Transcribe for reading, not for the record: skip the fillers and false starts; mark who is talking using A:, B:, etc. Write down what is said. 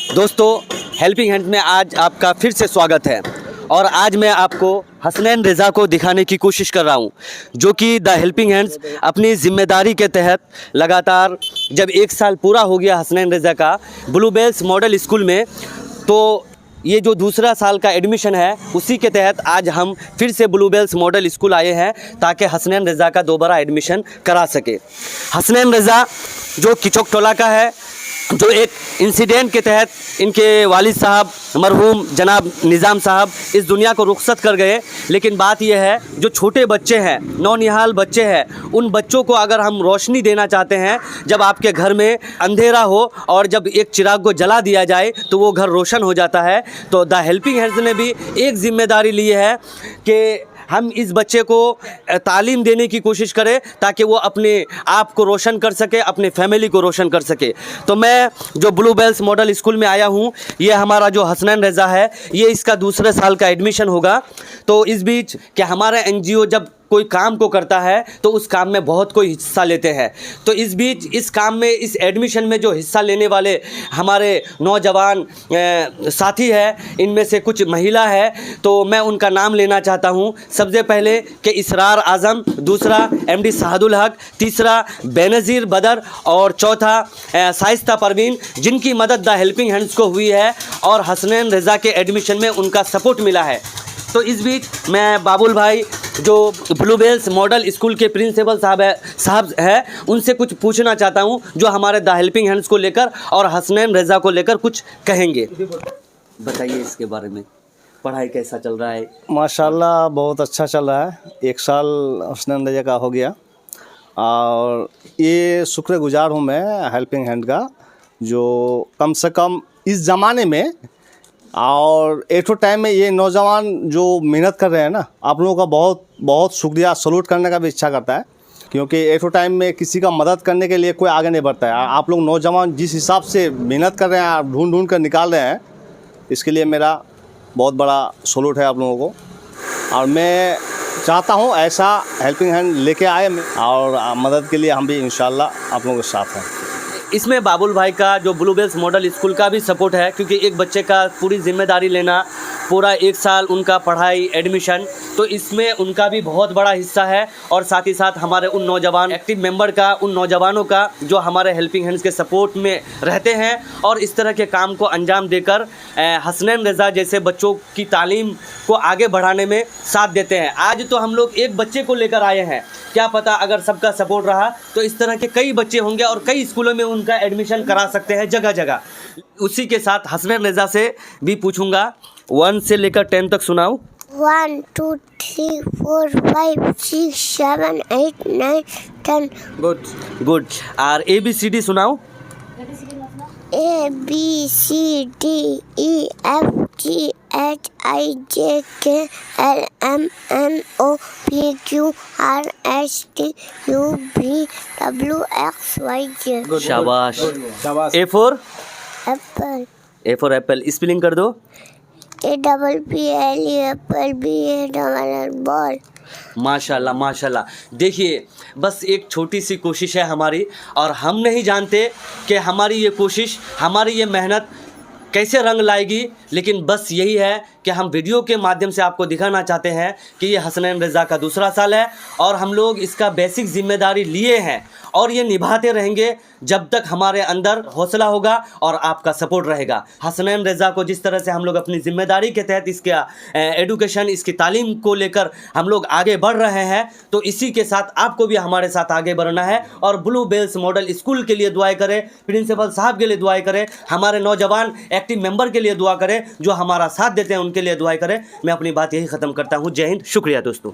A: दोस्तों, helping hand में आज आपका फिर से स्वागत है और आज मैं आपको हसनैन रज़ा को दिखाने की कोशिश कर रहा हूं, जो कि द हेल्पिंग हैंड्स अपनी ज़िम्मेदारी के तहत लगातार जब 1 साल पूरा हो गया हसनैन रज़ा का ब्लूबेल्स मॉडल स्कूल में, तो ये जो दूसरा साल का एडमिशन है उसी के तहत आज हम फिर से ब्लूबेल्स मॉडल स्कूल आए हैं ताकि हसनैन रज़ा का दोबारा एडमिशन करा सके। हसनैन रज़ा जो किचक टोला का है, जो एक इंसिडेंट के तहत इनके वालिद साहब मरहूम जनाब निज़ाम साहब इस दुनिया को रुखसत कर गए, लेकिन बात यह है जो छोटे बच्चे हैं, नौनिहाल बच्चे हैं, उन बच्चों को अगर हम रोशनी देना चाहते हैं, जब आपके घर में अंधेरा हो और जब एक चिराग को जला दिया जाए तो वो घर रोशन हो जाता है। तो द हेल्पिंग हैंड्स ने भी एक ज़िम्मेदारी ली है कि हम इस बच्चे को तालीम देने की कोशिश करें ताकि वो अपने आप को रोशन कर सके, अपने फैमिली को रोशन कर सके। तो मैं जो ब्लूबेल्स मॉडल स्कूल में आया हूँ, ये हमारा जो हसनैन रज़ा है, ये इसका दूसरे साल का एडमिशन होगा। तो इस बीच कि हमारा एनजीओ जब कोई काम को करता है तो उस काम में बहुत कोई हिस्सा लेते हैं। तो इस बीच इस काम में, इस एडमिशन में जो हिस्सा लेने वाले हमारे नौजवान साथी हैं, इनमें से कुछ महिला है, तो मैं उनका नाम लेना चाहता हूं। सबसे पहले कि इसरार आज़म, दूसरा एमडी शहादुल हक, तीसरा बेनज़ीर बदर और चौथा शाइस्ता परवीन, जिनकी मदद द हेल्पिंग हैंड्स को हुई है और हसनैन रज़ा के एडमिशन में उनका सपोर्ट मिला है। तो इस बीच मैं बाबुल भाई जो ब्लूबेल्स मॉडल स्कूल के प्रिंसिपल साहब है उनसे कुछ पूछना चाहता हूं, जो हमारे द हेल्पिंग हैंड्स को लेकर और हसनैन रज़ा को लेकर कुछ कहेंगे। बताइए इसके बारे में, पढ़ाई कैसा चल रहा है?
B: माशाल्लाह बहुत अच्छा चल रहा है। 1 साल हसनैन रज़ा का हो गया और ये शुक्रगुजार हूँ मैं हेल्पिंग हैंड का, जो कम से कम इस ज़माने में और एक टाइम में ये नौजवान जो मेहनत कर रहे हैं ना, आप लोगों का बहुत बहुत शुक्रिया, सलूट करने का भी इच्छा करता है, क्योंकि एक टाइम में किसी का मदद करने के लिए कोई आगे नहीं बढ़ता है। आप लोग नौजवान जिस हिसाब से मेहनत कर रहे हैं, आप ढूंढ ढूंढ कर निकाल रहे हैं, इसके लिए मेरा बहुत बड़ा सलूट है आप लोगों को। और मैं चाहता हूँ ऐसा हेल्पिंग हैंड लेके आए और मदद के लिए हम भी इंशाल्लाह आप लोगों के साथ हैं।
A: इसमें बाबुल भाई का जो ब्लूबेल्स मॉडल स्कूल का भी सपोर्ट है, क्योंकि एक बच्चे का पूरी जिम्मेदारी लेना, पूरा 1 साल उनका पढ़ाई एडमिशन, तो इसमें उनका भी बहुत बड़ा हिस्सा है। और साथ ही साथ हमारे उन नौजवान एक्टिव मेंबर का, उन नौजवानों का जो हमारे हेल्पिंग हैंड्स के सपोर्ट में रहते हैं और इस तरह के काम को अंजाम देकर हसनैन रज़ा जैसे बच्चों की तालीम को आगे बढ़ाने में साथ देते हैं। आज तो हम लोग एक बच्चे को लेकर आए हैं, क्या पता अगर सबका सपोर्ट रहा तो इस तरह के कई बच्चे होंगे और कई स्कूलों में उनका एडमिशन करा सकते हैं जगह जगह। उसी के साथ हसनैन रज़ा से भी पूछूंगा, 1 से लेकर 10 तक सुनाओ।
C: 1 2 3 4 5 6 7 8 9 10।
A: गुड। और ABCD सुनाओ।
C: A B C D E F G H I J K L M N O P Q R S T U V W X Y Z।
A: शाबाश। A for
C: Apple.
A: Apple, spelling कर दो।
C: APPLE Apple BALL ball.
A: माशाल्लाह माशाल्लाह। देखिए, बस एक छोटी सी कोशिश है हमारी, और हम नहीं जानते कि हमारी ये कोशिश, हमारी ये मेहनत कैसे रंग लाएगी, लेकिन बस यही है कि हम वीडियो के माध्यम से आपको दिखाना चाहते हैं कि ये हसनैन रज़ा का दूसरा साल है और हम लोग इसका बेसिक जिम्मेदारी लिए हैं और ये निभाते रहेंगे जब तक हमारे अंदर हौसला होगा और आपका सपोर्ट रहेगा। हसनैन रज़ा को जिस तरह से हम लोग अपनी जिम्मेदारी के तहत इसका एडुकेशन, इसकी तालीम को लेकर हम लोग आगे बढ़ रहे हैं, तो इसी के साथ आपको भी हमारे साथ आगे बढ़ना है और ब्लूबेल्स मॉडल स्कूल के लिए दुआएं करें, प्रिंसिपल साहब के लिए दुआएं करें, हमारे नौजवान एक्टिव मेंबर के लिए दुआ करें, जो हमारा साथ देते हैं उनके लिए दुआएं करें। मैं अपनी बात यही ख़त्म करता हूँ। जय हिंद, शुक्रिया दोस्तों।